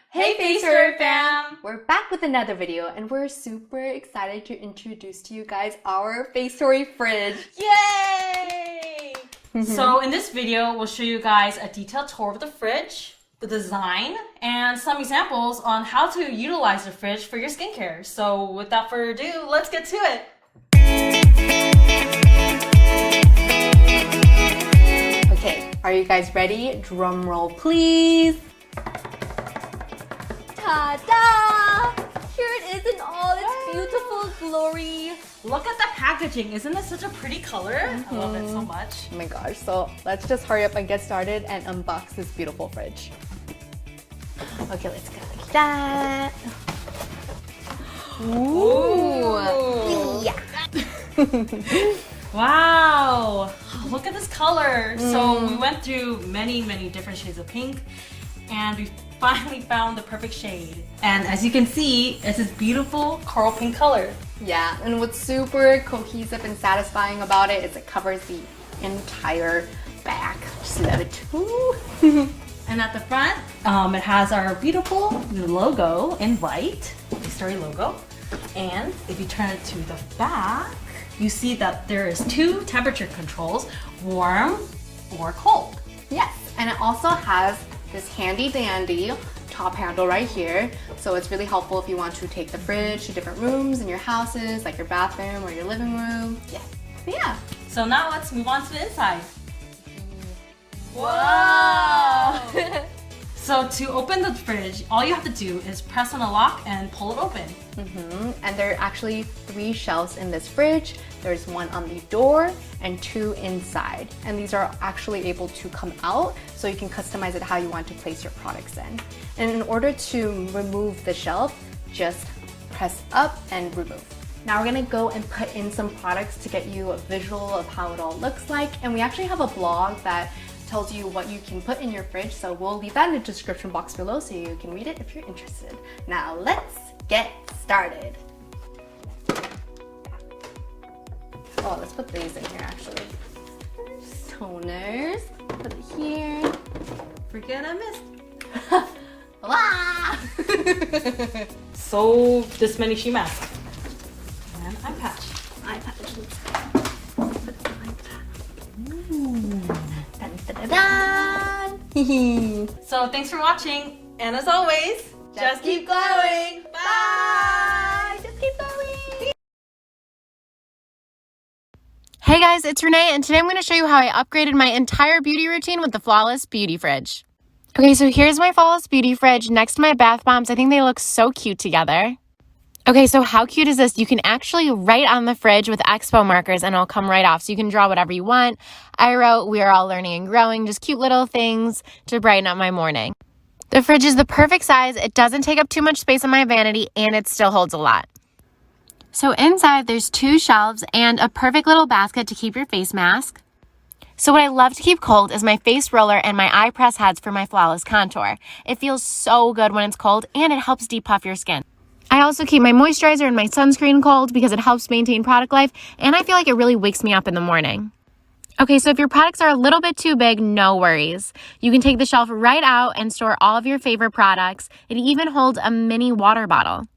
Hey Face Story fam! We're back with another video and we're super excited to introduce to you guys our Face Story fridge. Yay! So in this video, we'll show you guys a detailed tour of the fridge, the design, and some examples on how to utilize the fridge for your skincare. So without further ado, let's get to it! Okay, are you guys ready? Drum roll please! Ta-da! Here it is in all its beautiful glory. Look at the packaging. Isn't it such a pretty color? I love it so much. Oh my gosh, so let's just hurry up and get started and unbox this beautiful fridge. Okay, let's go like that. Ooh! Yeah. Wow! Look at this color. So we went through many different shades of pink and we finally found the perfect shade. And as you can see, it's this beautiful coral pink color. Yeah, and what's super cohesive and satisfying about it is it covers the entire back. Just love it. Ooh. And at the front, it has our beautiful logo in white, the Story logo. And if you turn it to the back, you see that there is two temperature controls, warm or cold. Yes, and it also has this handy dandy top handle right here. So it's really helpful if you want to take the fridge to different rooms in your houses, like your bathroom or your living room. Yeah. So now let's move on to the inside. Whoa! So to open the fridge, all you have to do is press on the lock and pull it open. And there are actually 3 shelves in this fridge. There's one on the door and 2 inside. And these are actually able to come out so you can customize it how you want to place your products in. And in order to remove the shelf, just press up and remove. Now we're gonna go and put in some products to get you a visual of how it all looks like. And we actually have a blog that tells you what you can put in your fridge, so we'll leave that in the description box below so you can read it if you're interested. Now let's get started. Oh, let's put these in here actually. Toners, put it here. Forget I missed. Wow! So this many sheet masks. And eye patch. Eye patch. Put it like that. Ooh. Dun, dun, dun, dun. So thanks for watching, and as always, Just keep glowing. Bye. Just keep glowing. Hey guys, it's Renee, and today I'm going to show you how I upgraded my entire beauty routine with the Flawless Beauty Fridge. Okay, so here's my Flawless Beauty Fridge next to my bath bombs. I think they look so cute together. Okay, so how cute is this? You can actually write on the fridge with Expo markers and it'll come right off. So you can draw whatever you want. I wrote, "We are all learning and growing," just cute little things to brighten up my morning. The fridge is the perfect size. It doesn't take up too much space on my vanity and it still holds a lot. So inside there's 2 shelves and a perfect little basket to keep your face mask. So what I love to keep cold is my face roller and my eye press heads for my flawless contour. It feels so good when it's cold and it helps depuff your skin. I also keep my moisturizer and my sunscreen cold because it helps maintain product life and I feel like it really wakes me up in the morning. Okay, so if your products are a little bit too big, no worries. You can take the shelf right out and store all of your favorite products. It even holds a mini water bottle.